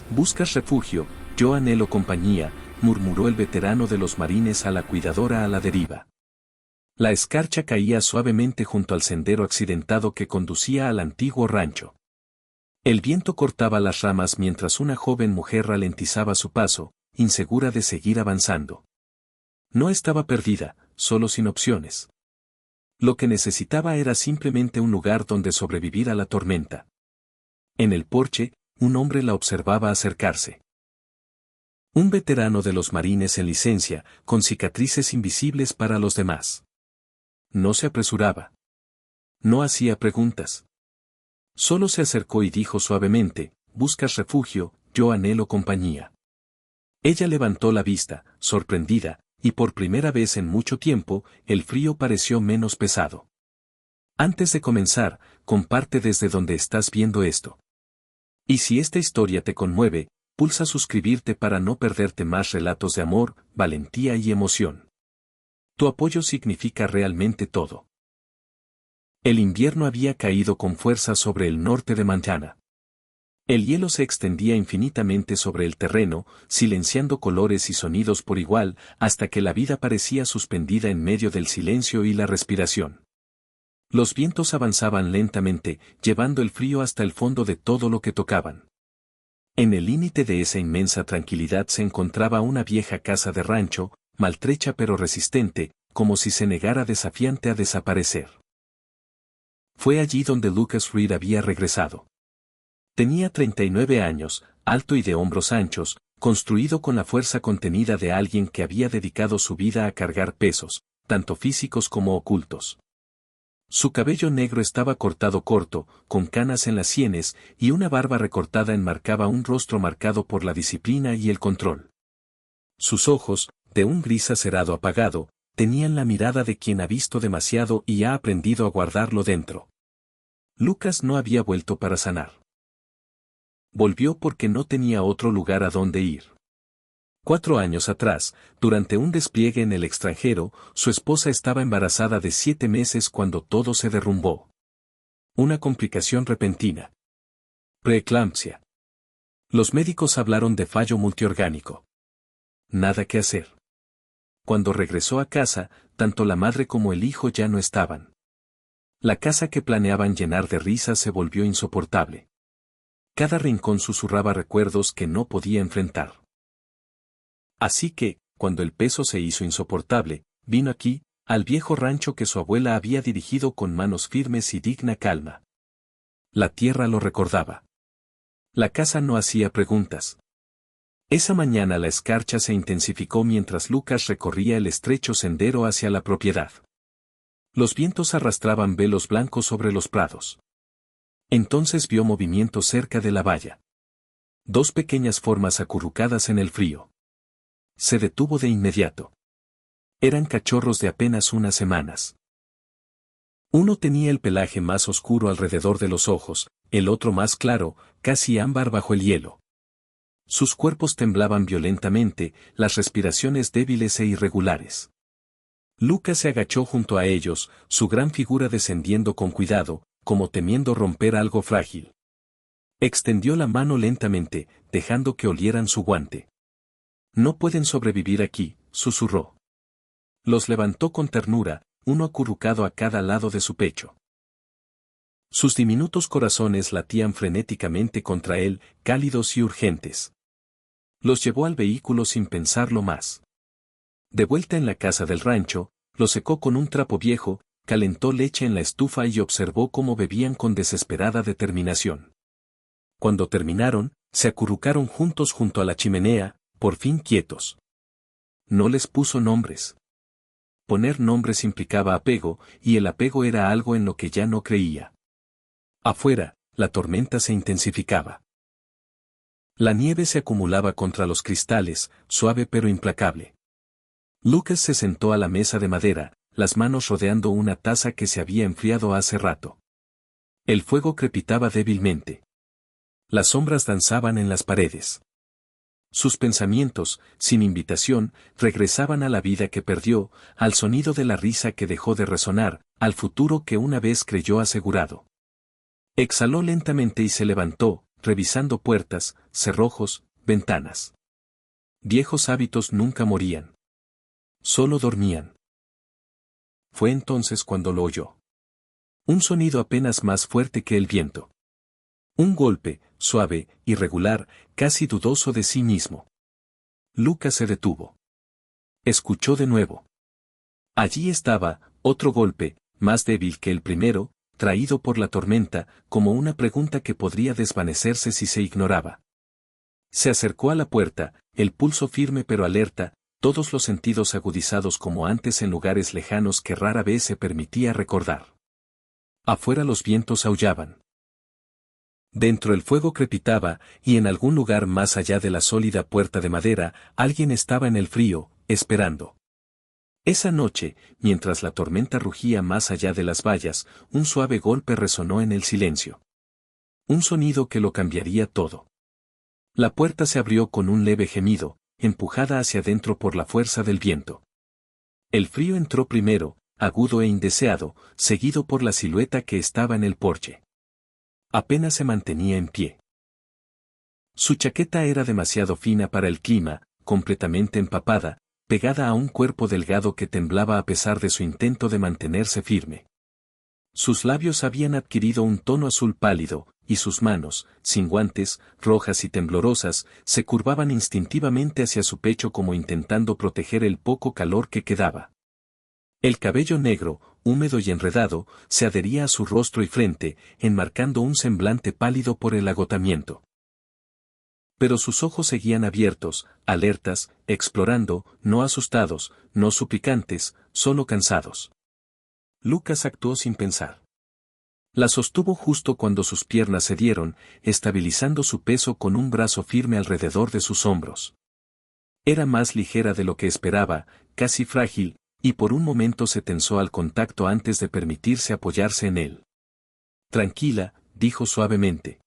Buscas refugio, yo anhelo compañía, murmuró el veterano de los marines a la cuidadora a la deriva. La escarcha caía suavemente junto al sendero accidentado que conducía al antiguo rancho. El viento cortaba las ramas mientras una joven mujer ralentizaba su paso, insegura de seguir avanzando. No estaba perdida, solo sin opciones. Lo que necesitaba era simplemente un lugar donde sobrevivir a la tormenta. En el porche, un hombre la observaba acercarse. Un veterano de los marines en licencia, con cicatrices invisibles para los demás. No se apresuraba. No hacía preguntas. Solo se acercó y dijo suavemente, «Buscas refugio, yo anhelo compañía». Ella levantó la vista, sorprendida, y por primera vez en mucho tiempo, el frío pareció menos pesado. Antes de comenzar, comparte desde donde estás viendo esto. Y si esta historia te conmueve, pulsa suscribirte para no perderte más relatos de amor, valentía y emoción. Tu apoyo significa realmente todo. El invierno había caído con fuerza sobre el norte de Montana. El hielo se extendía infinitamente sobre el terreno, silenciando colores y sonidos por igual, hasta que la vida parecía suspendida en medio del silencio y la respiración. Los vientos avanzaban lentamente, llevando el frío hasta el fondo de todo lo que tocaban. En el límite de esa inmensa tranquilidad se encontraba una vieja casa de rancho, maltrecha pero resistente, como si se negara desafiante a desaparecer. Fue allí donde Lucas Reed había regresado. Tenía 39 años, alto y de hombros anchos, construido con la fuerza contenida de alguien que había dedicado su vida a cargar pesos, tanto físicos como ocultos. Su cabello negro estaba cortado corto, con canas en las sienes, y una barba recortada enmarcaba un rostro marcado por la disciplina y el control. Sus ojos, de un gris acerado apagado, tenían la mirada de quien ha visto demasiado y ha aprendido a guardarlo dentro. Lucas no había vuelto para sanar. Volvió porque no tenía otro lugar a donde ir. 4 años atrás, durante un despliegue en el extranjero, su esposa estaba embarazada de 7 meses cuando todo se derrumbó. Una complicación repentina. Preeclampsia. Los médicos hablaron de fallo multiorgánico. Nada que hacer. Cuando regresó a casa, tanto la madre como el hijo ya no estaban. La casa que planeaban llenar de risas se volvió insoportable. Cada rincón susurraba recuerdos que no podía enfrentar. Así que, cuando el peso se hizo insoportable, vino aquí, al viejo rancho que su abuela había dirigido con manos firmes y digna calma. La tierra lo recordaba. La casa no hacía preguntas. Esa mañana la escarcha se intensificó mientras Lucas recorría el estrecho sendero hacia la propiedad. Los vientos arrastraban velos blancos sobre los prados. Entonces vio movimiento cerca de la valla. 2 pequeñas formas acurrucadas en el frío. Se detuvo de inmediato. Eran cachorros de apenas unas semanas. Uno tenía el pelaje más oscuro alrededor de los ojos, el otro más claro, casi ámbar bajo el hielo. Sus cuerpos temblaban violentamente, las respiraciones débiles e irregulares. Lucas se agachó junto a ellos, su gran figura descendiendo con cuidado, como temiendo romper algo frágil. Extendió la mano lentamente, dejando que olieran su guante. «No pueden sobrevivir aquí», susurró. Los levantó con ternura, uno acurrucado a cada lado de su pecho. Sus diminutos corazones latían frenéticamente contra él, cálidos y urgentes. Los llevó al vehículo sin pensarlo más. De vuelta en la casa del rancho, lo secó con un trapo viejo, calentó leche en la estufa y observó cómo bebían con desesperada determinación. Cuando terminaron, se acurrucaron juntos junto a la chimenea, por fin quietos. No les puso nombres. Poner nombres implicaba apego, y el apego era algo en lo que ya no creía. Afuera, la tormenta se intensificaba. La nieve se acumulaba contra los cristales, suave pero implacable. Lucas se sentó a la mesa de madera, las manos rodeando una taza que se había enfriado hace rato. El fuego crepitaba débilmente. Las sombras danzaban en las paredes. Sus pensamientos, sin invitación, regresaban a la vida que perdió, al sonido de la risa que dejó de resonar, al futuro que una vez creyó asegurado. Exhaló lentamente y se levantó, revisando puertas, cerrojos, ventanas. Viejos hábitos nunca morían. Solo dormían. Fue entonces cuando lo oyó. Un sonido apenas más fuerte que el viento. Un golpe, suave, irregular, casi dudoso de sí mismo. Lucas se detuvo. Escuchó de nuevo. Allí estaba, otro golpe, más débil que el primero, traído por la tormenta, como una pregunta que podría desvanecerse si se ignoraba. Se acercó a la puerta, el pulso firme pero alerta, todos los sentidos agudizados como antes en lugares lejanos que rara vez se permitía recordar. Afuera los vientos aullaban. Dentro el fuego crepitaba, y en algún lugar más allá de la sólida puerta de madera, alguien estaba en el frío, esperando. Esa noche, mientras la tormenta rugía más allá de las vallas, un suave golpe resonó en el silencio. Un sonido que lo cambiaría todo. La puerta se abrió con un leve gemido, empujada hacia adentro por la fuerza del viento. El frío entró primero, agudo e indeseado, seguido por la silueta que estaba en el porche. Apenas se mantenía en pie. Su chaqueta era demasiado fina para el clima, completamente empapada, pegada a un cuerpo delgado que temblaba a pesar de su intento de mantenerse firme. Sus labios habían adquirido un tono azul pálido, y sus manos, sin guantes, rojas y temblorosas, se curvaban instintivamente hacia su pecho como intentando proteger el poco calor que quedaba. El cabello negro, húmedo y enredado, se adhería a su rostro y frente, enmarcando un semblante pálido por el agotamiento. Pero sus ojos seguían abiertos, alertas, explorando, no asustados, no suplicantes, solo cansados. Lucas actuó sin pensar. La sostuvo justo cuando sus piernas cedieron, estabilizando su peso con un brazo firme alrededor de sus hombros. Era más ligera de lo que esperaba, casi frágil, y por un momento se tensó al contacto antes de permitirse apoyarse en él. Tranquila, dijo suavemente.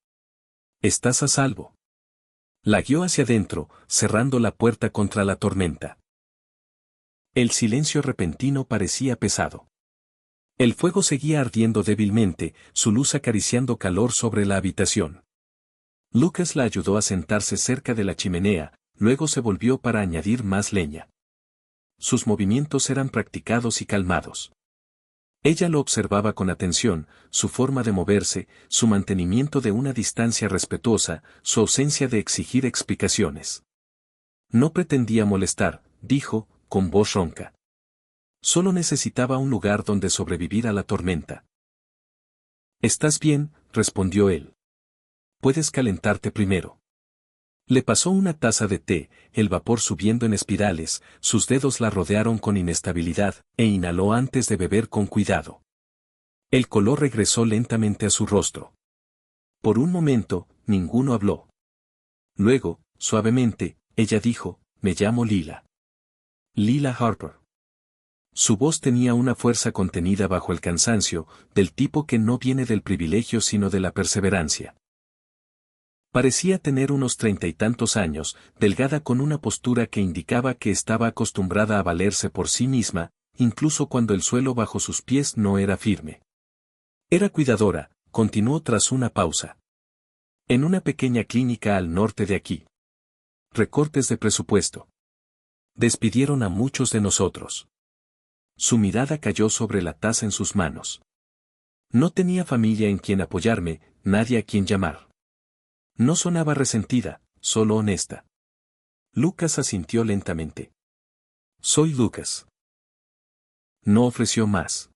Estás a salvo. La guió hacia adentro, cerrando la puerta contra la tormenta. El silencio repentino parecía pesado. El fuego seguía ardiendo débilmente, su luz acariciando calor sobre la habitación. Lucas la ayudó a sentarse cerca de la chimenea, luego se volvió para añadir más leña. Sus movimientos eran practicados y calmados. Ella lo observaba con atención, su forma de moverse, su mantenimiento de una distancia respetuosa, su ausencia de exigir explicaciones. No pretendía molestar, dijo, con voz ronca. Solo necesitaba un lugar donde sobrevivir a la tormenta. «¿Estás bien?», respondió él. «Puedes calentarte primero». Le pasó una taza de té, el vapor subiendo en espirales, sus dedos la rodearon con inestabilidad, e inhaló antes de beber con cuidado. El color regresó lentamente a su rostro. Por un momento, ninguno habló. Luego, suavemente, ella dijo, «Me llamo Lila». Lila Harper. Su voz tenía una fuerza contenida bajo el cansancio, del tipo que no viene del privilegio sino de la perseverancia. Parecía tener unos 30 y tantos años, delgada con una postura que indicaba que estaba acostumbrada a valerse por sí misma, incluso cuando el suelo bajo sus pies no era firme. Era cuidadora, continuó tras una pausa. En una pequeña clínica al norte de aquí. Recortes de presupuesto. Despidieron a muchos de nosotros. Su mirada cayó sobre la taza en sus manos. No tenía familia en quien apoyarme, nadie a quien llamar. No sonaba resentida, solo honesta. Lucas asintió lentamente. Soy Lucas. No ofreció más.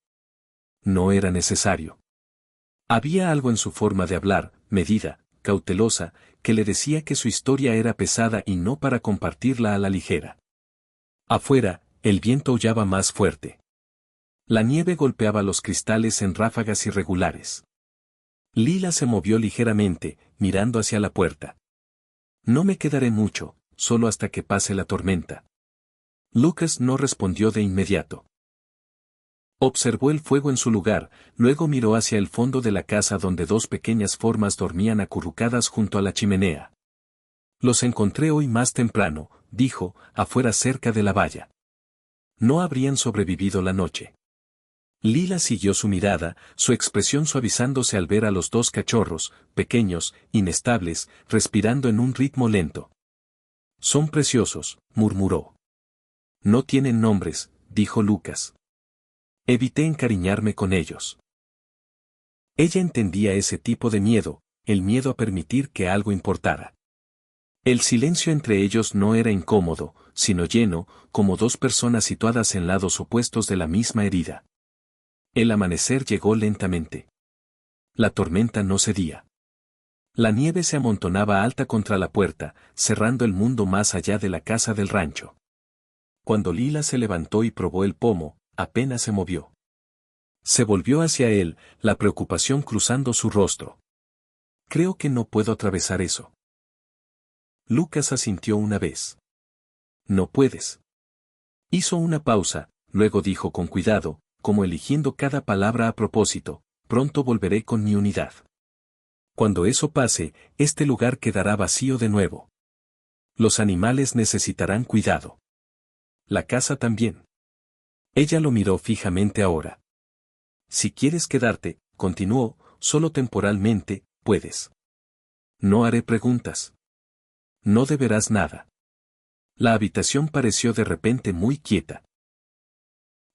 No era necesario. Había algo en su forma de hablar, medida, cautelosa, que le decía que su historia era pesada y no para compartirla a la ligera. Afuera, el viento aullaba más fuerte. La nieve golpeaba los cristales en ráfagas irregulares. Lila se movió ligeramente, mirando hacia la puerta. No me quedaré mucho, solo hasta que pase la tormenta. Lucas no respondió de inmediato. Observó el fuego en su lugar, luego miró hacia el fondo de la casa donde dos pequeñas formas dormían acurrucadas junto a la chimenea. Los encontré hoy más temprano, dijo, afuera cerca de la valla. No habrían sobrevivido la noche. Lila siguió su mirada, su expresión suavizándose al ver a los dos cachorros, pequeños, inestables, respirando en un ritmo lento. Son preciosos, murmuró. No tienen nombres, dijo Lucas. Evité encariñarme con ellos. Ella entendía ese tipo de miedo, el miedo a permitir que algo importara. El silencio entre ellos no era incómodo, sino lleno, como dos personas situadas en lados opuestos de la misma herida. El amanecer llegó lentamente. La tormenta no cedía. La nieve se amontonaba alta contra la puerta, cerrando el mundo más allá de la casa del rancho. Cuando Lila se levantó y probó el pomo, apenas se movió. Se volvió hacia él, la preocupación cruzando su rostro. Creo que no puedo atravesar eso. Lucas asintió una vez. No puedes. Hizo una pausa, luego dijo con cuidado, como eligiendo cada palabra a propósito, pronto volveré con mi unidad. Cuando eso pase, este lugar quedará vacío de nuevo. Los animales necesitarán cuidado. La casa también. Ella lo miró fijamente ahora. Si quieres quedarte, continuó, solo temporalmente, puedes. No haré preguntas. No deberás nada. La habitación pareció de repente muy quieta.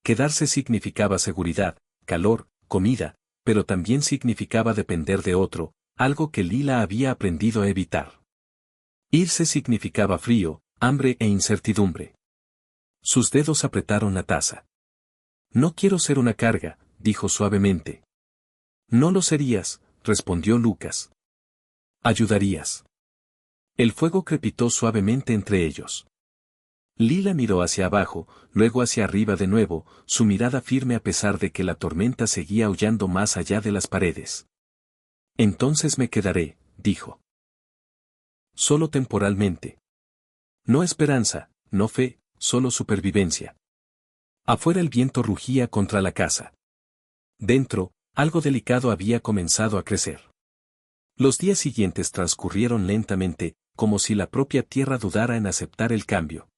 Quedarse significaba seguridad, calor, comida, pero también significaba depender de otro, algo que Lila había aprendido a evitar. Irse significaba frío, hambre e incertidumbre. Sus dedos apretaron la taza. No quiero ser una carga, dijo suavemente. No lo serías, respondió Lucas. Ayudarías. El fuego crepitó suavemente entre ellos. Lila miró hacia abajo, luego hacia arriba de nuevo, su mirada firme a pesar de que la tormenta seguía aullando más allá de las paredes. Entonces me quedaré, dijo. Solo temporalmente. No esperanza, no fe, solo supervivencia. Afuera el viento rugía contra la casa. Dentro, algo delicado había comenzado a crecer. Los días siguientes transcurrieron lentamente, como si la propia tierra dudara en aceptar el cambio.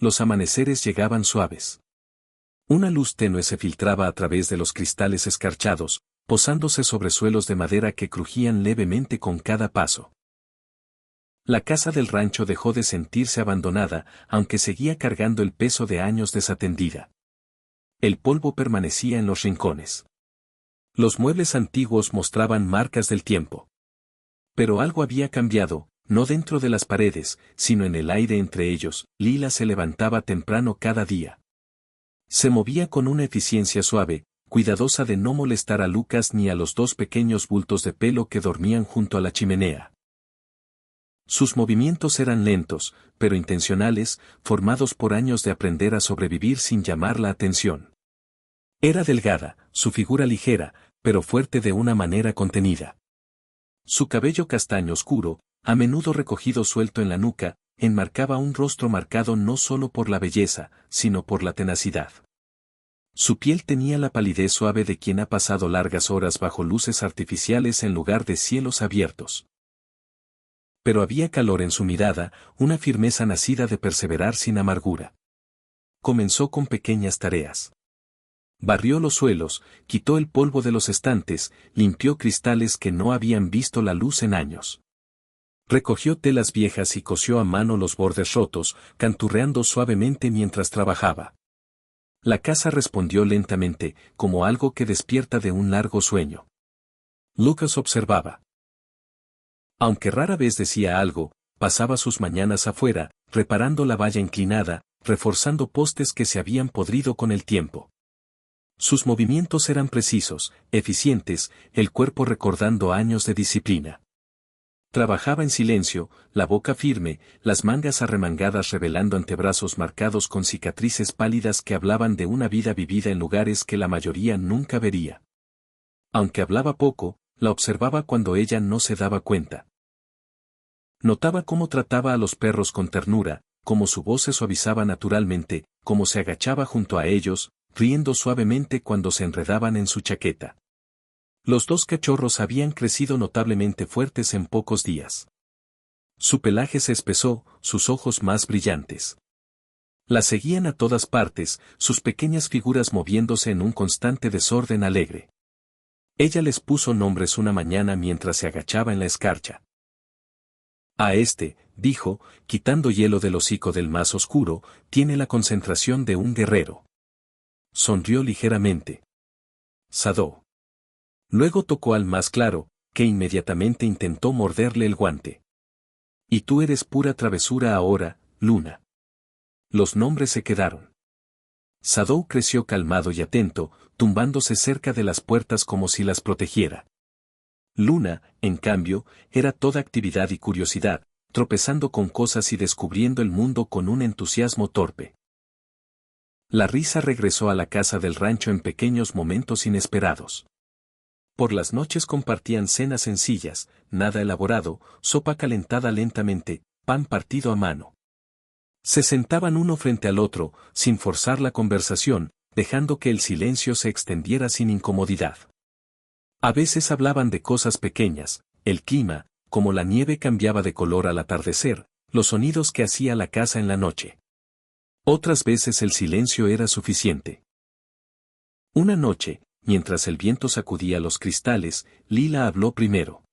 Los amaneceres llegaban suaves. Una luz tenue se filtraba a través de los cristales escarchados, posándose sobre suelos de madera que crujían levemente con cada paso. La casa del rancho dejó de sentirse abandonada, aunque seguía cargando el peso de años desatendida. El polvo permanecía en los rincones. Los muebles antiguos mostraban marcas del tiempo. Pero algo había cambiado, no dentro de las paredes, sino en el aire entre ellos. Lila se levantaba temprano cada día. Se movía con una eficiencia suave, cuidadosa de no molestar a Lucas ni a los dos pequeños bultos de pelo que dormían junto a la chimenea. Sus movimientos eran lentos, pero intencionales, formados por años de aprender a sobrevivir sin llamar la atención. Era delgada, su figura ligera, pero fuerte de una manera contenida. Su cabello castaño oscuro, a menudo recogido suelto en la nuca, enmarcaba un rostro marcado no solo por la belleza, sino por la tenacidad. Su piel tenía la palidez suave de quien ha pasado largas horas bajo luces artificiales en lugar de cielos abiertos. Pero había calor en su mirada, una firmeza nacida de perseverar sin amargura. Comenzó con pequeñas tareas. Barrió los suelos, quitó el polvo de los estantes, limpió cristales que no habían visto la luz en años. Recogió telas viejas y cosió a mano los bordes rotos, canturreando suavemente mientras trabajaba. La casa respondió lentamente, como algo que despierta de un largo sueño. Lucas observaba. Aunque rara vez decía algo, pasaba sus mañanas afuera, reparando la valla inclinada, reforzando postes que se habían podrido con el tiempo. Sus movimientos eran precisos, eficientes, el cuerpo recordando años de disciplina. Trabajaba en silencio, la boca firme, las mangas arremangadas revelando antebrazos marcados con cicatrices pálidas que hablaban de una vida vivida en lugares que la mayoría nunca vería. Aunque hablaba poco, la observaba cuando ella no se daba cuenta. Notaba cómo trataba a los perros con ternura, cómo su voz se suavizaba naturalmente, cómo se agachaba junto a ellos, riendo suavemente cuando se enredaban en su chaqueta. Los dos cachorros habían crecido notablemente fuertes en pocos días. Su pelaje se espesó, sus ojos más brillantes. La seguían a todas partes, sus pequeñas figuras moviéndose en un constante desorden alegre. Ella les puso nombres una mañana mientras se agachaba en la escarcha. A este, dijo, quitando hielo del hocico del más oscuro, tiene la concentración de un guerrero. Sonrió ligeramente. Sadó. Luego tocó al más claro, que inmediatamente intentó morderle el guante. Y tú eres pura travesura ahora, Luna. Los nombres se quedaron. Sadou creció calmado y atento, tumbándose cerca de las puertas como si las protegiera. Luna, en cambio, era toda actividad y curiosidad, tropezando con cosas y descubriendo el mundo con un entusiasmo torpe. La risa regresó a la casa del rancho en pequeños momentos inesperados. Por las noches compartían cenas sencillas, nada elaborado, sopa calentada lentamente, pan partido a mano. Se sentaban uno frente al otro, sin forzar la conversación, dejando que el silencio se extendiera sin incomodidad. A veces hablaban de cosas pequeñas, el clima, como la nieve cambiaba de color al atardecer, los sonidos que hacía la casa en la noche. Otras veces el silencio era suficiente. Una noche, mientras el viento sacudía los cristales, Lila habló primero.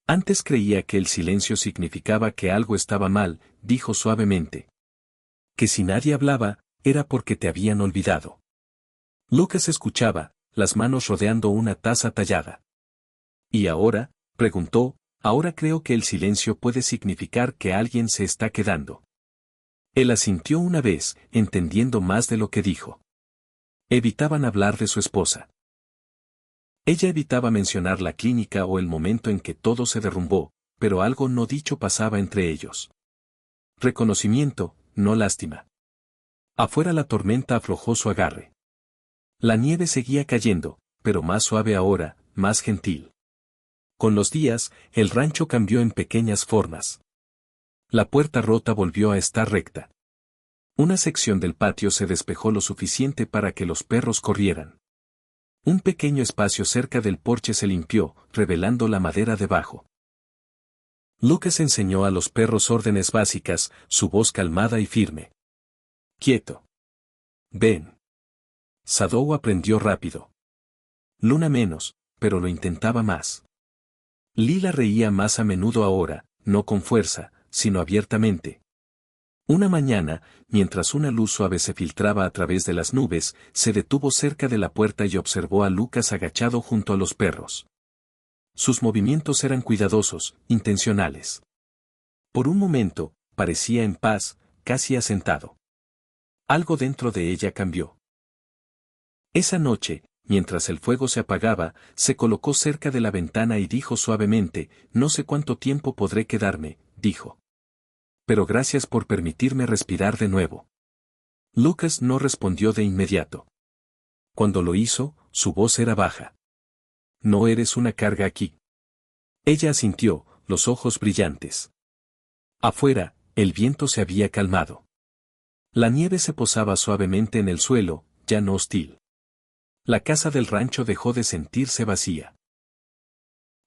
Antes creía que el silencio significaba que algo estaba mal, dijo suavemente. Que si nadie hablaba, era porque te habían olvidado. Lucas escuchaba, las manos rodeando una taza tallada. ¿Y ahora? Preguntó, ahora creo que el silencio puede significar que alguien se está quedando. Él asintió una vez, entendiendo más de lo que dijo. Evitaban hablar de su esposa. Ella evitaba mencionar la clínica o el momento en que todo se derrumbó, pero algo no dicho pasaba entre ellos. Reconocimiento, no lástima. Afuera la tormenta aflojó su agarre. La nieve seguía cayendo, pero más suave ahora, más gentil. Con los días, el rancho cambió en pequeñas formas. La puerta rota volvió a estar recta. Una sección del patio se despejó lo suficiente para que los perros corrieran. Un pequeño espacio cerca del porche se limpió, revelando la madera debajo. Lucas enseñó a los perros órdenes básicas, su voz calmada y firme. Quieto. Ven. Sadou aprendió rápido. Luna menos, pero lo intentaba más. Lila reía más a menudo ahora, no con fuerza, sino abiertamente. Una mañana, mientras una luz suave se filtraba a través de las nubes, se detuvo cerca de la puerta y observó a Lucas agachado junto a los perros. Sus movimientos eran cuidadosos, intencionales. Por un momento, parecía en paz, casi asentado. Algo dentro de ella cambió. Esa noche, mientras el fuego se apagaba, se colocó cerca de la ventana y dijo suavemente, no sé cuánto tiempo podré quedarme, dijo. Pero gracias por permitirme respirar de nuevo. Lucas no respondió de inmediato. Cuando lo hizo, su voz era baja. No eres una carga aquí. Ella asintió, los ojos brillantes. Afuera, el viento se había calmado. La nieve se posaba suavemente en el suelo, ya no hostil. La casa del rancho dejó de sentirse vacía.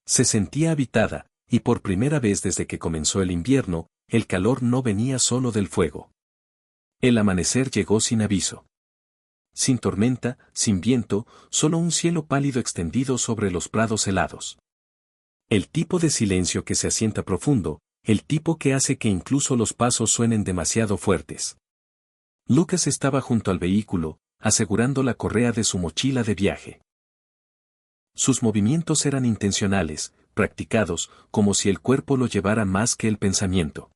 Se sentía habitada, y por primera vez desde que comenzó el invierno, el calor no venía solo del fuego. El amanecer llegó sin aviso. Sin tormenta, sin viento, solo un cielo pálido extendido sobre los prados helados. El tipo de silencio que se asienta profundo, el tipo que hace que incluso los pasos suenen demasiado fuertes. Lucas estaba junto al vehículo, asegurando la correa de su mochila de viaje. Sus movimientos eran intencionales, practicados, como si el cuerpo lo llevara más que el pensamiento.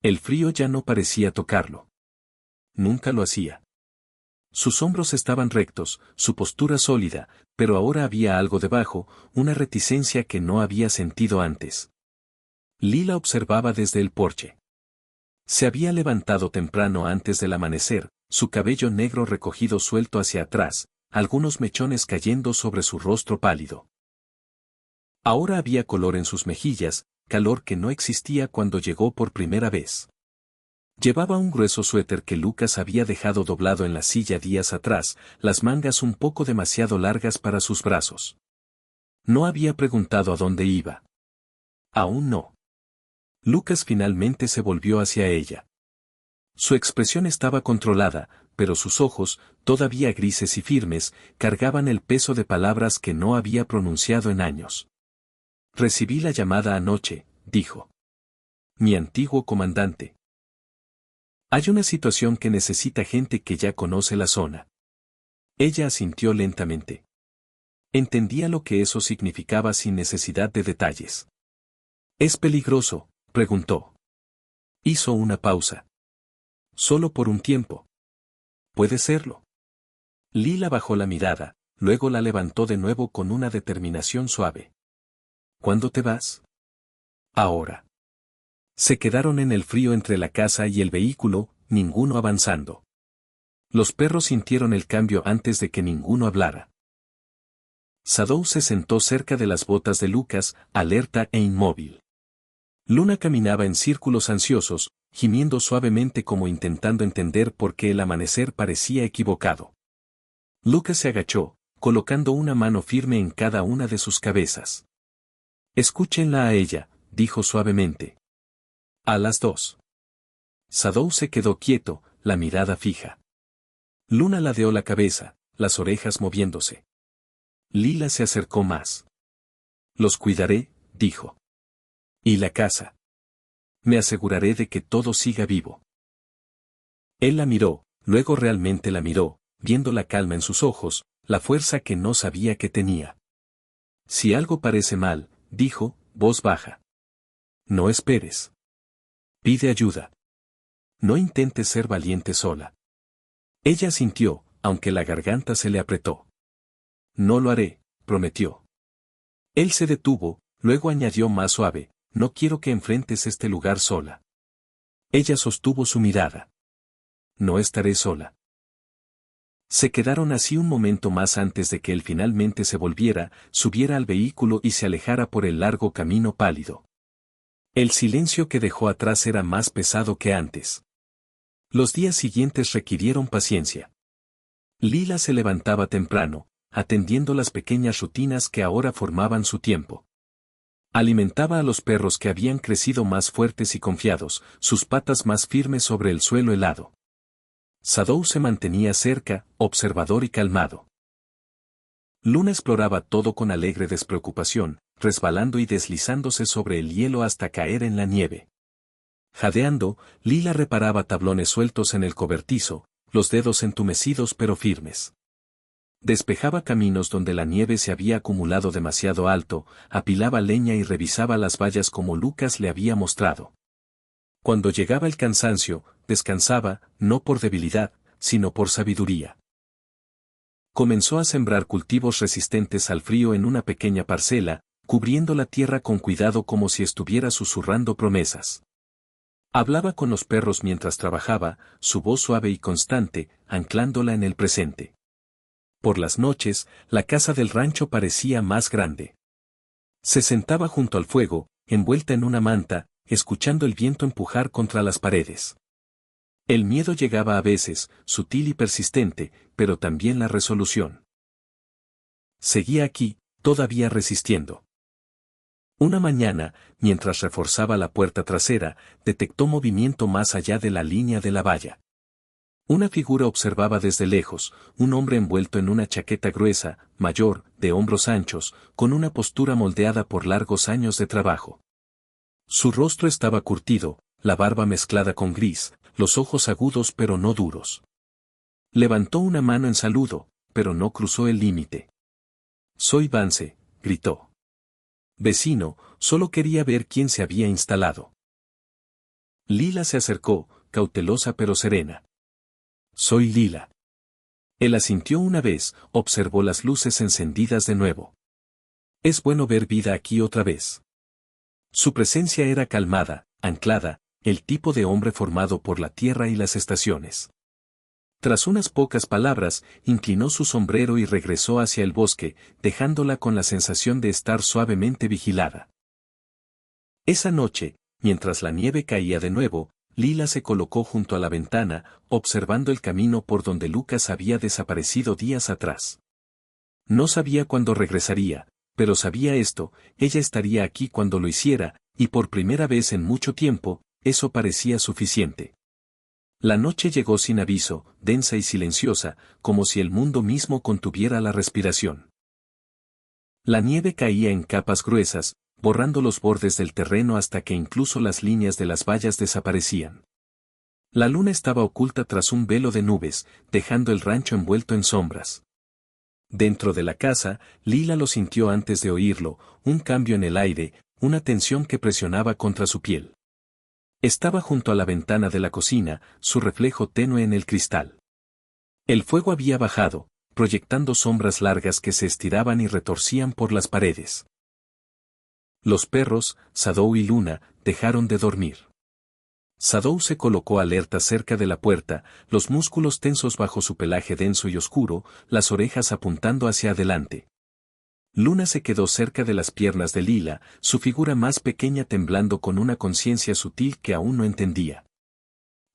El frío ya no parecía tocarlo. Nunca lo hacía. Sus hombros estaban rectos, su postura sólida, pero ahora había algo debajo, una reticencia que no había sentido antes. Lila observaba desde el porche. Se había levantado temprano antes del amanecer, su cabello negro recogido suelto hacia atrás, algunos mechones cayendo sobre su rostro pálido. Ahora había color en sus mejillas, calor que no existía cuando llegó por primera vez. Llevaba un grueso suéter que Lucas había dejado doblado en la silla días atrás, las mangas un poco demasiado largas para sus brazos. No había preguntado a dónde iba. Aún no. Lucas finalmente se volvió hacia ella. Su expresión estaba controlada, pero sus ojos, todavía grises y firmes, cargaban el peso de palabras que no había pronunciado en años. Recibí la llamada anoche, dijo. Mi antiguo comandante. Hay una situación que necesita gente que ya conoce la zona. Ella asintió lentamente. Entendía lo que eso significaba sin necesidad de detalles. ¿Es peligroso?, preguntó. Hizo una pausa. Solo por un tiempo. Puede serlo. Lila bajó la mirada, luego la levantó de nuevo con una determinación suave. ¿Cuándo te vas? Ahora. Se quedaron en el frío entre la casa y el vehículo, ninguno avanzando. Los perros sintieron el cambio antes de que ninguno hablara. Sadou se sentó cerca de las botas de Lucas, alerta e inmóvil. Luna caminaba en círculos ansiosos, gimiendo suavemente como intentando entender por qué el amanecer parecía equivocado. Lucas se agachó, colocando una mano firme en cada una de sus cabezas. Escúchenla a ella, dijo suavemente. A las dos. Sadou se quedó quieto, la mirada fija. Luna ladeó la cabeza, las orejas moviéndose. Lila se acercó más. Los cuidaré, dijo. ¿Y la casa? Me aseguraré de que todo siga vivo. Él la miró, luego realmente la miró, viendo la calma en sus ojos, la fuerza que no sabía que tenía. Si algo parece mal, dijo, voz baja. No esperes. Pide ayuda. No intentes ser valiente sola. Ella sintió, aunque la garganta se le apretó. No lo haré, prometió. Él se detuvo, luego añadió más suave, no quiero que enfrentes este lugar sola. Ella sostuvo su mirada. No estaré sola. Se quedaron así un momento más antes de que él finalmente se volviera, subiera al vehículo y se alejara por el largo camino pálido. El silencio que dejó atrás era más pesado que antes. Los días siguientes requirieron paciencia. Lila se levantaba temprano, atendiendo las pequeñas rutinas que ahora formaban su tiempo. Alimentaba a los perros que habían crecido más fuertes y confiados, sus patas más firmes sobre el suelo helado. Sadou se mantenía cerca, observador y calmado. Luna exploraba todo con alegre despreocupación, resbalando y deslizándose sobre el hielo hasta caer en la nieve. Jadeando, Lila reparaba tablones sueltos en el cobertizo, los dedos entumecidos pero firmes. Despejaba caminos donde la nieve se había acumulado demasiado alto, apilaba leña y revisaba las vallas como Lucas le había mostrado. Cuando llegaba el cansancio, descansaba, no por debilidad, sino por sabiduría. Comenzó a sembrar cultivos resistentes al frío en una pequeña parcela, cubriendo la tierra con cuidado como si estuviera susurrando promesas. Hablaba con los perros mientras trabajaba, su voz suave y constante, anclándola en el presente. Por las noches, la casa del rancho parecía más grande. Se sentaba junto al fuego, envuelta en una manta, escuchando el viento empujar contra las paredes. El miedo llegaba a veces, sutil y persistente, pero también la resolución. Seguía aquí, todavía resistiendo. Una mañana, mientras reforzaba la puerta trasera, detectó movimiento más allá de la línea de la valla. Una figura observaba desde lejos, un hombre envuelto en una chaqueta gruesa, mayor, de hombros anchos, con una postura moldeada por largos años de trabajo. Su rostro estaba curtido, la barba mezclada con gris, los ojos agudos pero no duros. Levantó una mano en saludo, pero no cruzó el límite. «Soy Vance», gritó. «Vecino, solo quería ver quién se había instalado». Lila se acercó, cautelosa pero serena. «Soy Lila». Él asintió una vez, observó las luces encendidas de nuevo. «Es bueno ver vida aquí otra vez». Su presencia era calmada, anclada, el tipo de hombre formado por la tierra y las estaciones. Tras unas pocas palabras, inclinó su sombrero y regresó hacia el bosque, dejándola con la sensación de estar suavemente vigilada. Esa noche, mientras la nieve caía de nuevo, Lila se colocó junto a la ventana, observando el camino por donde Lucas había desaparecido días atrás. No sabía cuándo regresaría, pero sabía esto, ella estaría aquí cuando lo hiciera, y por primera vez en mucho tiempo, eso parecía suficiente. La noche llegó sin aviso, densa y silenciosa, como si el mundo mismo contuviera la respiración. La nieve caía en capas gruesas, borrando los bordes del terreno hasta que incluso las líneas de las vallas desaparecían. La luna estaba oculta tras un velo de nubes, dejando el rancho envuelto en sombras. Dentro de la casa, Lila lo sintió antes de oírlo, un cambio en el aire, una tensión que presionaba contra su piel. Estaba junto a la ventana de la cocina, su reflejo tenue en el cristal. El fuego había bajado, proyectando sombras largas que se estiraban y retorcían por las paredes. Los perros, Sadou y Luna, dejaron de dormir. Sadou se colocó alerta cerca de la puerta, los músculos tensos bajo su pelaje denso y oscuro, las orejas apuntando hacia adelante. Luna se quedó cerca de las piernas de Lila, su figura más pequeña temblando con una conciencia sutil que aún no entendía.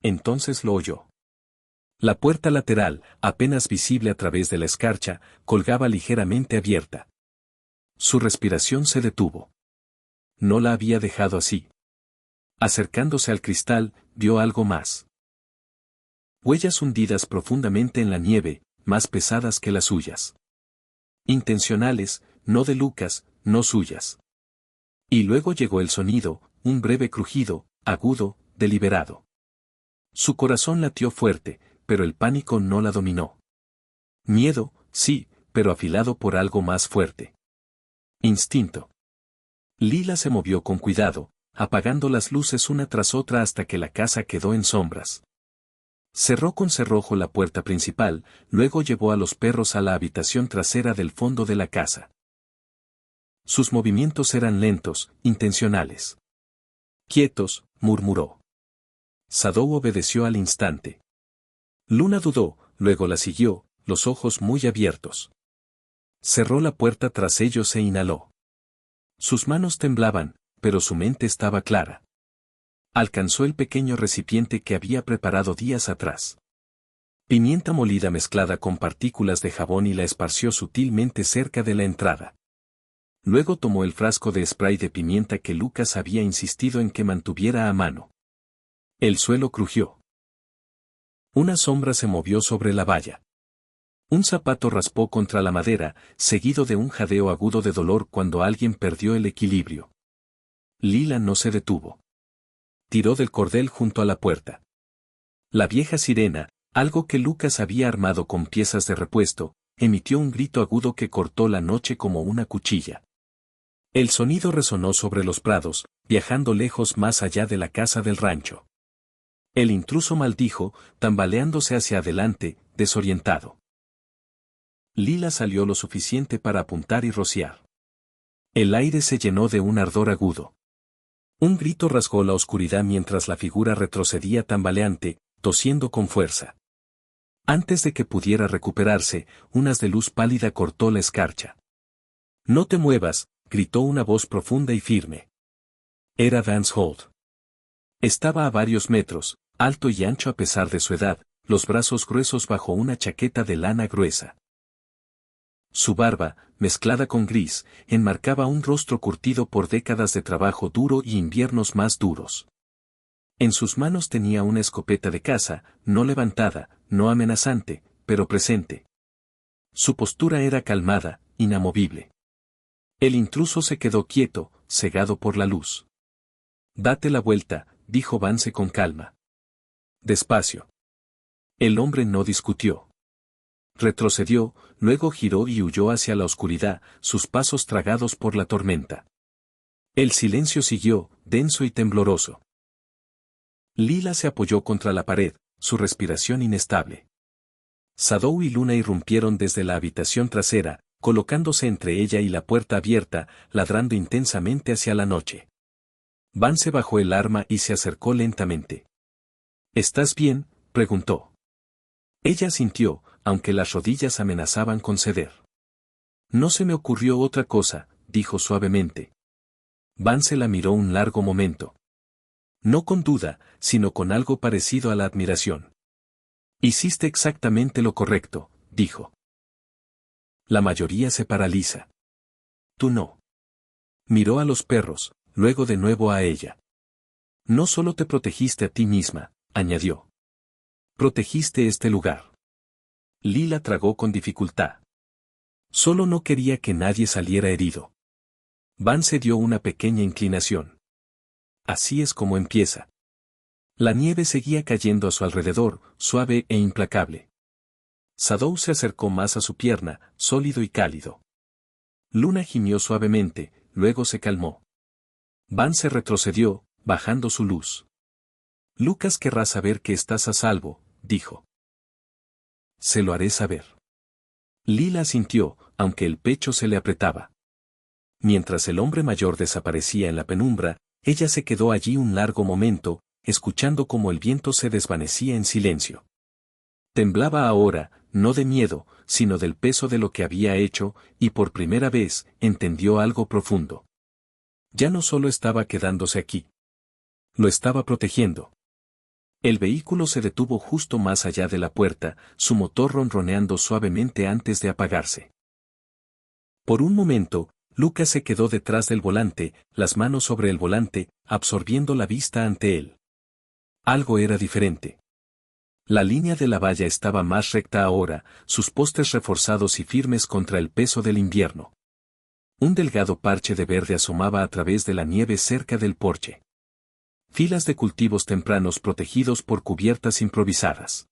Entonces lo oyó. La puerta lateral, apenas visible a través de la escarcha, colgaba ligeramente abierta. Su respiración se detuvo. No la había dejado así. Acercándose al cristal, vio algo más. Huellas hundidas profundamente en la nieve, más pesadas que las suyas. Intencionales, no de Lucas, no suyas. Y luego llegó el sonido, un breve crujido, agudo, deliberado. Su corazón latió fuerte, pero el pánico no la dominó. Miedo, sí, pero afilado por algo más fuerte. Instinto. Lila se movió con cuidado, apagando las luces una tras otra hasta que la casa quedó en sombras. Cerró con cerrojo la puerta principal, luego llevó a los perros a la habitación trasera del fondo de la casa. Sus movimientos eran lentos, intencionales. Quietos, murmuró. Sadou obedeció al instante. Luna dudó, luego la siguió, los ojos muy abiertos. Cerró la puerta tras ellos e inhaló. Sus manos temblaban, pero su mente estaba clara. Alcanzó el pequeño recipiente que había preparado días atrás. Pimienta molida mezclada con partículas de jabón y la esparció sutilmente cerca de la entrada. Luego tomó el frasco de spray de pimienta que Lucas había insistido en que mantuviera a mano. El suelo crujió. Una sombra se movió sobre la valla. Un zapato raspó contra la madera, seguido de un jadeo agudo de dolor cuando alguien perdió el equilibrio. Lila no se detuvo. Tiró del cordel junto a la puerta. La vieja sirena, algo que Lucas había armado con piezas de repuesto, emitió un grito agudo que cortó la noche como una cuchilla. El sonido resonó sobre los prados, viajando lejos más allá de la casa del rancho. El intruso maldijo, tambaleándose hacia adelante, desorientado. Lila salió lo suficiente para apuntar y rociar. El aire se llenó de un ardor agudo. Un grito rasgó la oscuridad mientras la figura retrocedía tambaleante, tosiendo con fuerza. Antes de que pudiera recuperarse, un haz de luz pálida cortó la escarcha. «No te muevas», gritó una voz profunda y firme. Era Vance Holt. Estaba a varios metros, alto y ancho a pesar de su edad, los brazos gruesos bajo una chaqueta de lana gruesa. Su barba, mezclada con gris, enmarcaba un rostro curtido por décadas de trabajo duro y inviernos más duros. En sus manos tenía una escopeta de caza, no levantada, no amenazante, pero presente. Su postura era calmada, inamovible. El intruso se quedó quieto, cegado por la luz. «Date la vuelta», dijo Vance con calma. «Despacio». El hombre no discutió. Retrocedió, luego giró y huyó hacia la oscuridad, sus pasos tragados por la tormenta. El silencio siguió, denso y tembloroso. Lila se apoyó contra la pared, su respiración inestable. Sadou y Luna irrumpieron desde la habitación trasera, colocándose entre ella y la puerta abierta, ladrando intensamente hacia la noche. Vance bajó el arma y se acercó lentamente. «¿Estás bien?», preguntó. Ella sintió, aunque las rodillas amenazaban con ceder. «No se me ocurrió otra cosa», dijo suavemente. Vance la miró un largo momento. No con duda, sino con algo parecido a la admiración. «Hiciste exactamente lo correcto», dijo. «La mayoría se paraliza. Tú no». Miró a los perros, luego de nuevo a ella. «No solo te protegiste a ti misma», añadió. Protegiste este lugar. Lila tragó con dificultad. Solo no quería que nadie saliera herido. Vance dio una pequeña inclinación. Así es como empieza. La nieve seguía cayendo a su alrededor, suave e implacable. Shadow se acercó más a su pierna, sólido y cálido. Luna gimió suavemente, luego se calmó. Vance retrocedió, bajando su luz. Lucas querrá saber que estás a salvo, dijo. Se lo haré saber. Lila asintió, aunque el pecho se le apretaba. Mientras el hombre mayor desaparecía en la penumbra, ella se quedó allí un largo momento, escuchando cómo el viento se desvanecía en silencio. Temblaba ahora, no de miedo, sino del peso de lo que había hecho, y por primera vez, entendió algo profundo. Ya no solo estaba quedándose aquí. Lo estaba protegiendo. El vehículo se detuvo justo más allá de la puerta, su motor ronroneando suavemente antes de apagarse. Por un momento, Lucas se quedó detrás del volante, las manos sobre el volante, absorbiendo la vista ante él. Algo era diferente. La línea de la valla estaba más recta ahora, sus postes reforzados y firmes contra el peso del invierno. Un delgado parche de verde asomaba a través de la nieve cerca del porche. Filas de cultivos tempranos protegidos por cubiertas improvisadas.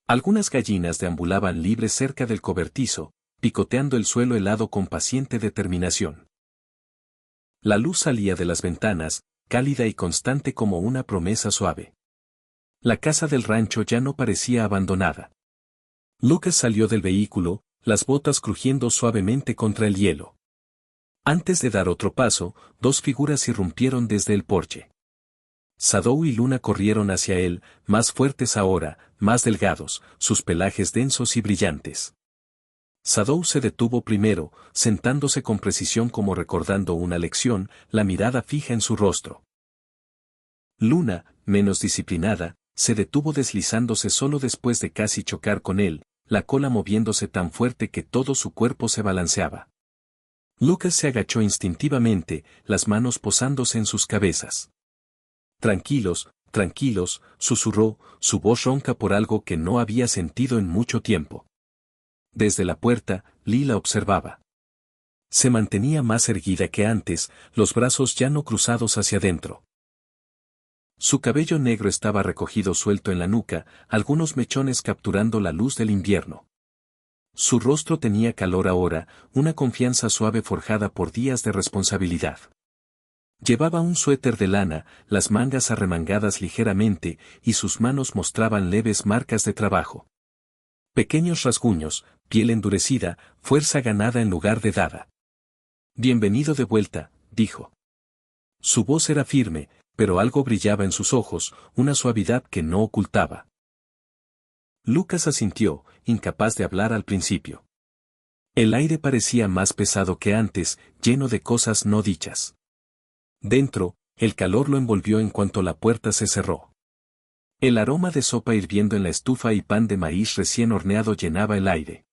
Algunas gallinas deambulaban libres cerca del cobertizo, picoteando el suelo helado con paciente determinación. La luz salía de las ventanas, cálida y constante como una promesa suave. La casa del rancho ya no parecía abandonada. Lucas salió del vehículo, las botas crujiendo suavemente contra el hielo. Antes de dar otro paso, dos figuras irrumpieron desde el porche. Shadow y Luna corrieron hacia él, más fuertes ahora, más delgados, sus pelajes densos y brillantes. Shadow se detuvo primero, sentándose con precisión como recordando una lección, la mirada fija en su rostro. Luna, menos disciplinada, se detuvo deslizándose solo después de casi chocar con él, la cola moviéndose tan fuerte que todo su cuerpo se balanceaba. Lucas se agachó instintivamente, las manos posándose en sus cabezas. Tranquilos, tranquilos, susurró, su voz ronca por algo que no había sentido en mucho tiempo. Desde la puerta, Lila observaba. Se mantenía más erguida que antes, los brazos ya no cruzados hacia adentro. Su cabello negro estaba recogido suelto en la nuca, algunos mechones capturando la luz del invierno. Su rostro tenía calor ahora, una confianza suave forjada por días de responsabilidad. Llevaba un suéter de lana, las mangas arremangadas ligeramente, y sus manos mostraban leves marcas de trabajo. Pequeños rasguños, piel endurecida, fuerza ganada en lugar de dada. Bienvenido de vuelta, dijo. Su voz era firme, pero algo brillaba en sus ojos, una suavidad que no ocultaba. Lucas asintió, incapaz de hablar al principio. El aire parecía más pesado que antes, lleno de cosas no dichas. Dentro, el calor lo envolvió en cuanto la puerta se cerró. El aroma de sopa hirviendo en la estufa y pan de maíz recién horneado llenaba el aire.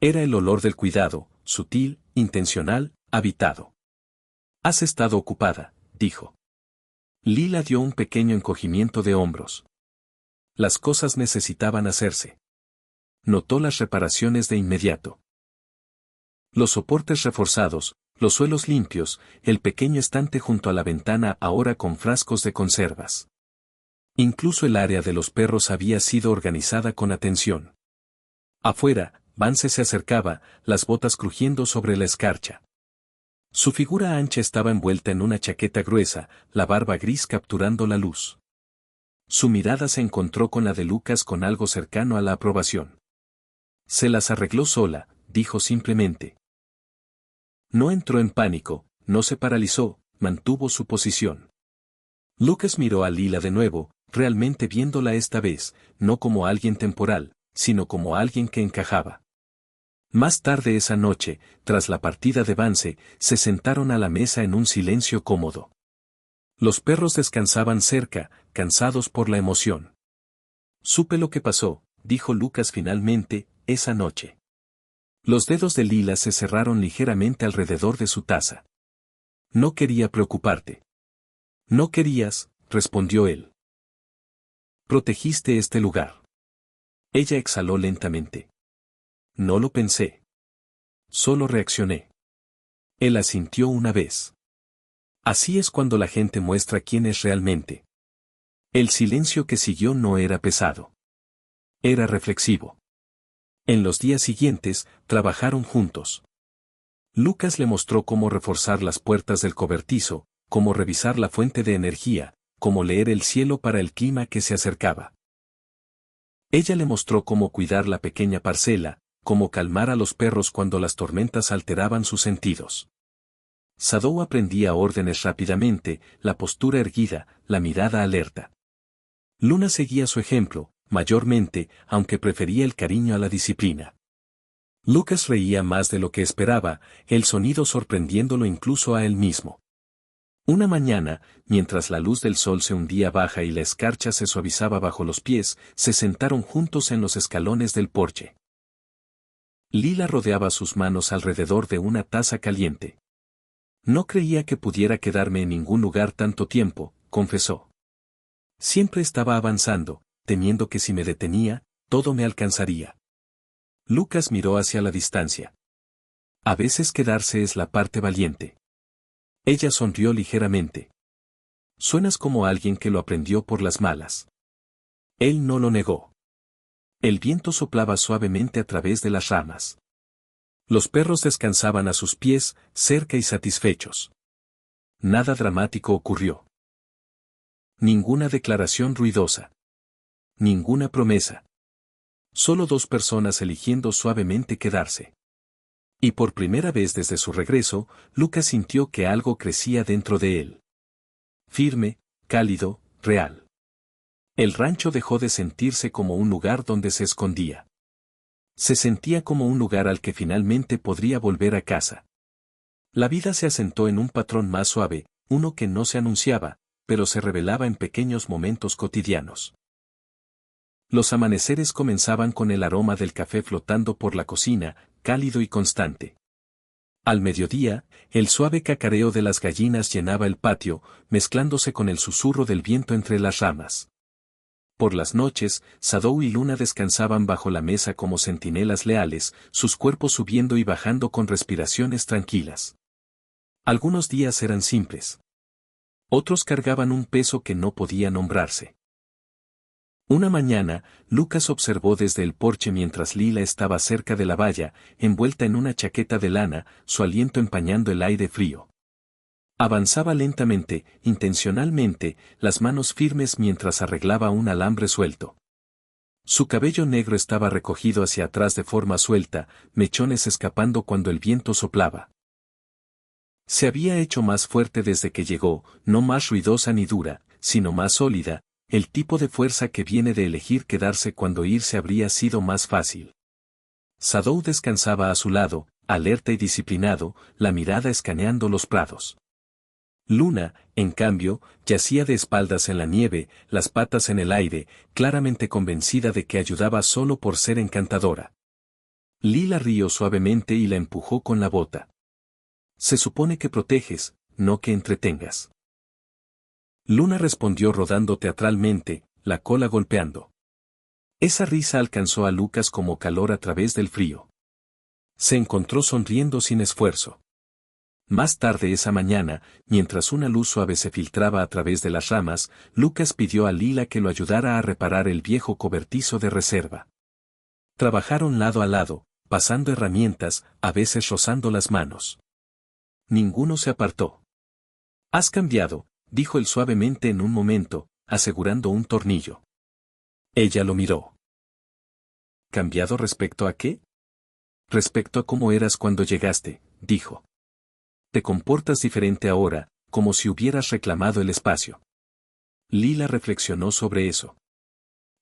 Era el olor del cuidado, sutil, intencional, habitado. Has estado ocupada, dijo. Lila dio un pequeño encogimiento de hombros. Las cosas necesitaban hacerse. Notó las reparaciones de inmediato. Los soportes reforzados, los suelos limpios, el pequeño estante junto a la ventana ahora con frascos de conservas. Incluso el área de los perros había sido organizada con atención. Afuera, Vance se acercaba, las botas crujiendo sobre la escarcha. Su figura ancha estaba envuelta en una chaqueta gruesa, la barba gris capturando la luz. Su mirada se encontró con la de Lucas con algo cercano a la aprobación. Se las arregló sola, dijo simplemente. No entró en pánico, no se paralizó, mantuvo su posición. Lucas miró a Lila de nuevo, realmente viéndola esta vez, no como alguien temporal, sino como alguien que encajaba. Más tarde esa noche, tras la partida de Vance, se sentaron a la mesa en un silencio cómodo. Los perros descansaban cerca, cansados por la emoción. Supe lo que pasó, dijo Lucas finalmente, esa noche. Los dedos de Lila se cerraron ligeramente alrededor de su taza. No quería preocuparte. No querías, respondió él. Protegiste este lugar. Ella exhaló lentamente. No lo pensé. Solo reaccioné. Él asintió una vez. Así es cuando la gente muestra quién es realmente. El silencio que siguió no era pesado. Era reflexivo. En los días siguientes, trabajaron juntos. Lucas le mostró cómo reforzar las puertas del cobertizo, cómo revisar la fuente de energía, cómo leer el cielo para el clima que se acercaba. Ella le mostró cómo cuidar la pequeña parcela, cómo calmar a los perros cuando las tormentas alteraban sus sentidos. Sadou aprendía órdenes rápidamente, la postura erguida, la mirada alerta. Luna seguía su ejemplo, mayormente, aunque prefería el cariño a la disciplina. Lucas reía más de lo que esperaba, el sonido sorprendiéndolo incluso a él mismo. Una mañana, mientras la luz del sol se hundía baja y la escarcha se suavizaba bajo los pies, se sentaron juntos en los escalones del porche. Lila rodeaba sus manos alrededor de una taza caliente. No creía que pudiera quedarme en ningún lugar tanto tiempo, confesó. Siempre estaba avanzando, temiendo que si me detenía, todo me alcanzaría. Lucas miró hacia la distancia. A veces quedarse es la parte valiente. Ella sonrió ligeramente. Suenas como alguien que lo aprendió por las malas. Él no lo negó. El viento soplaba suavemente a través de las ramas. Los perros descansaban a sus pies, cerca y satisfechos. Nada dramático ocurrió. Ninguna declaración ruidosa. Ninguna promesa. Solo dos personas eligiendo suavemente quedarse. Y por primera vez desde su regreso, Lucas sintió que algo crecía dentro de él. Firme, cálido, real. El rancho dejó de sentirse como un lugar donde se escondía. Se sentía como un lugar al que finalmente podría volver a casa. La vida se asentó en un patrón más suave, uno que no se anunciaba, pero se revelaba en pequeños momentos cotidianos. Los amaneceres comenzaban con el aroma del café flotando por la cocina, cálido y constante. Al mediodía, el suave cacareo de las gallinas llenaba el patio, mezclándose con el susurro del viento entre las ramas. Por las noches, Sadou y Luna descansaban bajo la mesa como centinelas leales, sus cuerpos subiendo y bajando con respiraciones tranquilas. Algunos días eran simples. Otros cargaban un peso que no podía nombrarse. Una mañana, Lucas observó desde el porche mientras Lila estaba cerca de la valla, envuelta en una chaqueta de lana, su aliento empañando el aire frío. Avanzaba lentamente, intencionalmente, las manos firmes mientras arreglaba un alambre suelto. Su cabello negro estaba recogido hacia atrás de forma suelta, mechones escapando cuando el viento soplaba. Se había hecho más fuerte desde que llegó, no más ruidosa ni dura, sino más sólida. El tipo de fuerza que viene de elegir quedarse cuando irse habría sido más fácil. Sadou descansaba a su lado, alerta y disciplinado, la mirada escaneando los prados. Luna, en cambio, yacía de espaldas en la nieve, las patas en el aire, claramente convencida de que ayudaba solo por ser encantadora. Lila rió suavemente y la empujó con la bota. Se supone que proteges, no que entretengas. Luna respondió rodando teatralmente, la cola golpeando. Esa risa alcanzó a Lucas como calor a través del frío. Se encontró sonriendo sin esfuerzo. Más tarde esa mañana, mientras una luz suave se filtraba a través de las ramas, Lucas pidió a Lila que lo ayudara a reparar el viejo cobertizo de reserva. Trabajaron lado a lado, pasando herramientas, a veces rozando las manos. Ninguno se apartó. «Has cambiado», dijo él suavemente en un momento, asegurando un tornillo. Ella lo miró. ¿Cambiado respecto a qué? Respecto a cómo eras cuando llegaste, dijo. Te comportas diferente ahora, como si hubieras reclamado el espacio. Lila reflexionó sobre eso.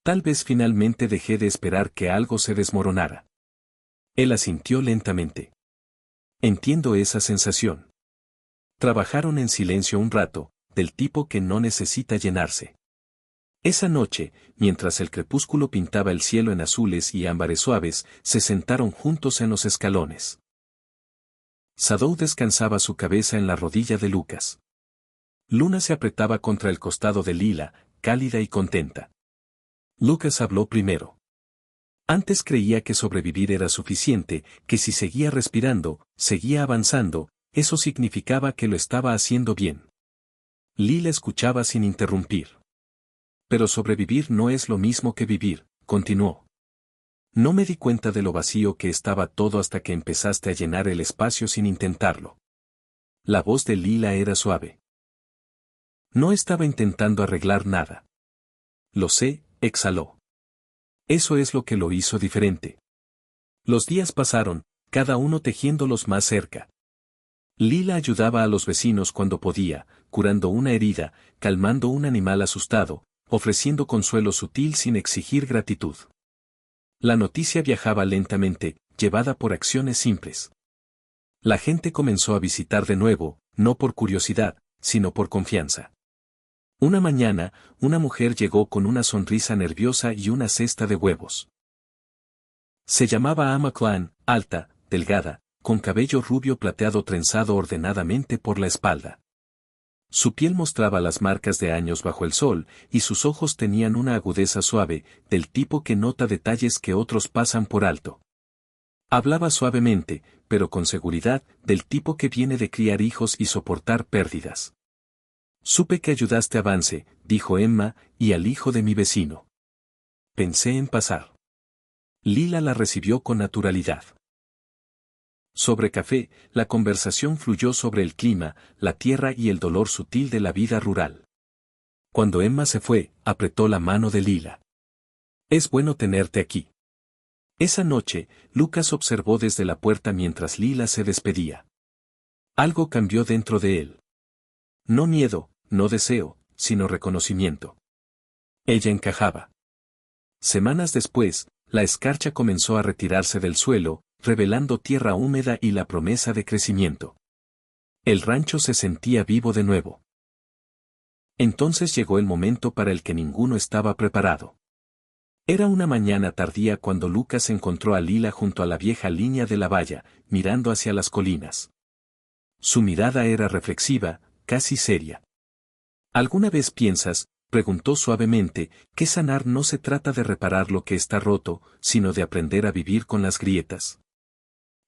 Tal vez finalmente dejé de esperar que algo se desmoronara. Él asintió lentamente. Entiendo esa sensación. Trabajaron en silencio un rato, del tipo que no necesita llenarse. Esa noche, mientras el crepúsculo pintaba el cielo en azules y ámbares suaves, se sentaron juntos en los escalones. Sadou descansaba su cabeza en la rodilla de Lucas. Luna se apretaba contra el costado de Lila, cálida y contenta. Lucas habló primero. Antes creía que sobrevivir era suficiente, que si seguía respirando, seguía avanzando, eso significaba que lo estaba haciendo bien. Lila escuchaba sin interrumpir. Pero sobrevivir no es lo mismo que vivir, continuó. No me di cuenta de lo vacío que estaba todo hasta que empezaste a llenar el espacio sin intentarlo. La voz de Lila era suave. No estaba intentando arreglar nada. Lo sé, exhaló. Eso es lo que lo hizo diferente. Los días pasaron, cada uno tejiéndolos más cerca. Lila ayudaba a los vecinos cuando podía, curando una herida, calmando un animal asustado, ofreciendo consuelo sutil sin exigir gratitud. La noticia viajaba lentamente, llevada por acciones simples. La gente comenzó a visitar de nuevo, no por curiosidad, sino por confianza. Una mañana, una mujer llegó con una sonrisa nerviosa y una cesta de huevos. Se llamaba Ama Clan, alta, delgada, con cabello rubio plateado trenzado ordenadamente por la espalda. Su piel mostraba las marcas de años bajo el sol, y sus ojos tenían una agudeza suave, del tipo que nota detalles que otros pasan por alto. Hablaba suavemente, pero con seguridad, del tipo que viene de criar hijos y soportar pérdidas. Supe que ayudaste a Vance, dijo Emma, y al hijo de mi vecino. Pensé en pasar. Lila la recibió con naturalidad. Sobre café, la conversación fluyó sobre el clima, la tierra y el dolor sutil de la vida rural. Cuando Emma se fue, apretó la mano de Lila. Es bueno tenerte aquí. Esa noche, Lucas observó desde la puerta mientras Lila se despedía. Algo cambió dentro de él. No miedo, no deseo, sino reconocimiento. Ella encajaba. Semanas después, la escarcha comenzó a retirarse del suelo, revelando tierra húmeda y la promesa de crecimiento. El rancho se sentía vivo de nuevo. Entonces llegó el momento para el que ninguno estaba preparado. Era una mañana tardía cuando Lucas encontró a Lila junto a la vieja línea de la valla, mirando hacia las colinas. Su mirada era reflexiva, casi seria. ¿Alguna vez piensas, preguntó suavemente, que sanar no se trata de reparar lo que está roto, sino de aprender a vivir con las grietas?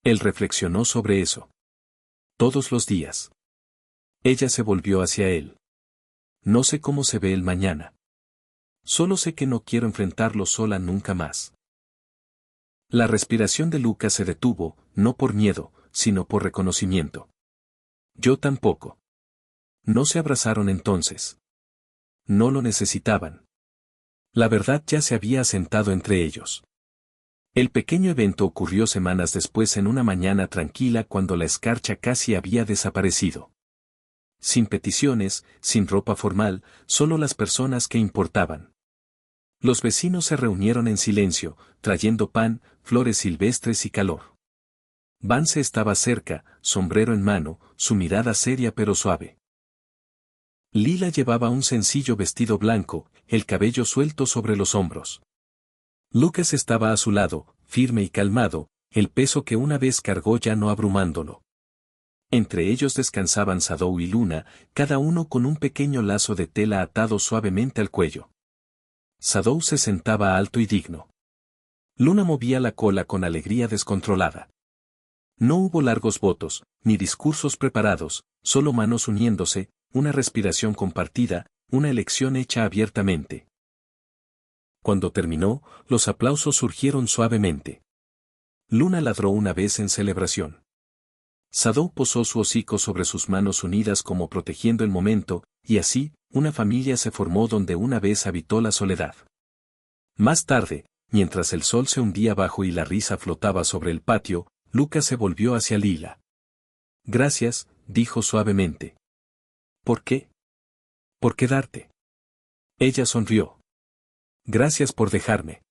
Él reflexionó sobre eso. Todos los días. Ella se volvió hacia él. No sé cómo se ve el mañana. Solo sé que no quiero enfrentarlo sola nunca más. La respiración de Lucas se detuvo, no por miedo, sino por reconocimiento. Yo tampoco. No se abrazaron entonces. No lo necesitaban. La verdad ya se había asentado entre ellos. El pequeño evento ocurrió semanas después en una mañana tranquila cuando la escarcha casi había desaparecido. Sin peticiones, sin ropa formal, solo las personas que importaban. Los vecinos se reunieron en silencio, trayendo pan, flores silvestres y calor. Vance estaba cerca, sombrero en mano, su mirada seria pero suave. Lila llevaba un sencillo vestido blanco, el cabello suelto sobre los hombros. Lucas estaba a su lado, firme y calmado, el peso que una vez cargó ya no abrumándolo. Entre ellos descansaban Sadou y Luna, cada uno con un pequeño lazo de tela atado suavemente al cuello. Sadou se sentaba alto y digno. Luna movía la cola con alegría descontrolada. No hubo largos votos, ni discursos preparados, solo manos uniéndose, una respiración compartida, una elección hecha abiertamente. Cuando terminó, los aplausos surgieron suavemente. Luna ladró una vez en celebración. Sadou posó su hocico sobre sus manos unidas como protegiendo el momento, y así, una familia se formó donde una vez habitó la soledad. Más tarde, mientras el sol se hundía abajo y la risa flotaba sobre el patio, Lucas se volvió hacia Lila. Gracias, dijo suavemente. ¿Por qué? ¿Por quedarte? Ella sonrió. Gracias por dejarme.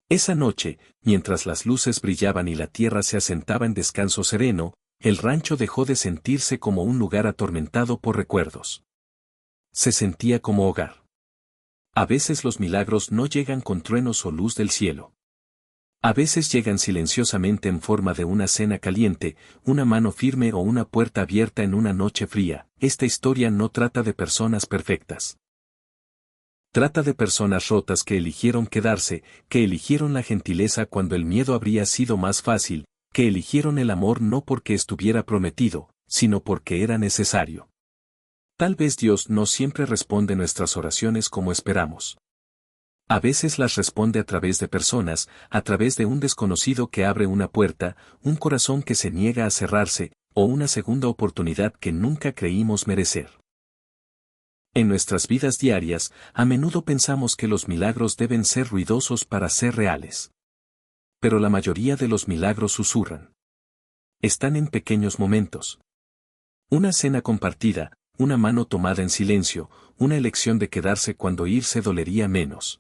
Esa noche, mientras las luces brillaban y la tierra se asentaba en descanso sereno, el rancho dejó de sentirse como un lugar atormentado por recuerdos. Se sentía como hogar. A veces los milagros no llegan con truenos o luz del cielo. A veces llegan silenciosamente en forma de una cena caliente, una mano firme o una puerta abierta en una noche fría. Esta historia no trata de personas perfectas. Trata de personas rotas que eligieron quedarse, que eligieron la gentileza cuando el miedo habría sido más fácil, que eligieron el amor no porque estuviera prometido, sino porque era necesario. Tal vez Dios no siempre responde nuestras oraciones como esperamos. A veces las responde a través de personas, a través de un desconocido que abre una puerta, un corazón que se niega a cerrarse, o una segunda oportunidad que nunca creímos merecer. En nuestras vidas diarias, a menudo pensamos que los milagros deben ser ruidosos para ser reales. Pero la mayoría de los milagros susurran. Están en pequeños momentos. Una cena compartida, una mano tomada en silencio, una elección de quedarse cuando irse dolería menos.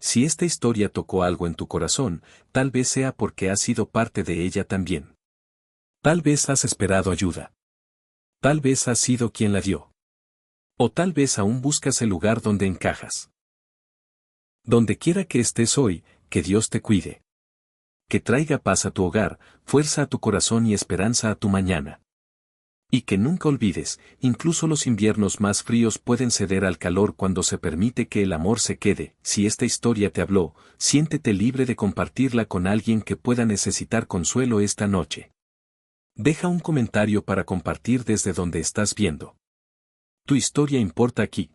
Si esta historia tocó algo en tu corazón, tal vez sea porque has sido parte de ella también. Tal vez has esperado ayuda. Tal vez has sido quien la dio. O tal vez aún buscas el lugar donde encajas. Donde quiera que estés hoy, que Dios te cuide. Que traiga paz a tu hogar, fuerza a tu corazón y esperanza a tu mañana. Y que nunca olvides, incluso los inviernos más fríos pueden ceder al calor cuando se permite que el amor se quede. Si esta historia te habló, siéntete libre de compartirla con alguien que pueda necesitar consuelo esta noche. Deja un comentario para compartir desde donde estás viendo. Tu historia importa aquí.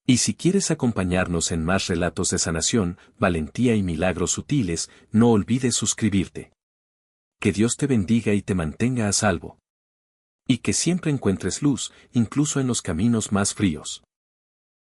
Y si quieres acompañarnos en más relatos de sanación, valentía y milagros sutiles, no olvides suscribirte. Que Dios te bendiga y te mantenga a salvo. Y que siempre encuentres luz, incluso en los caminos más fríos.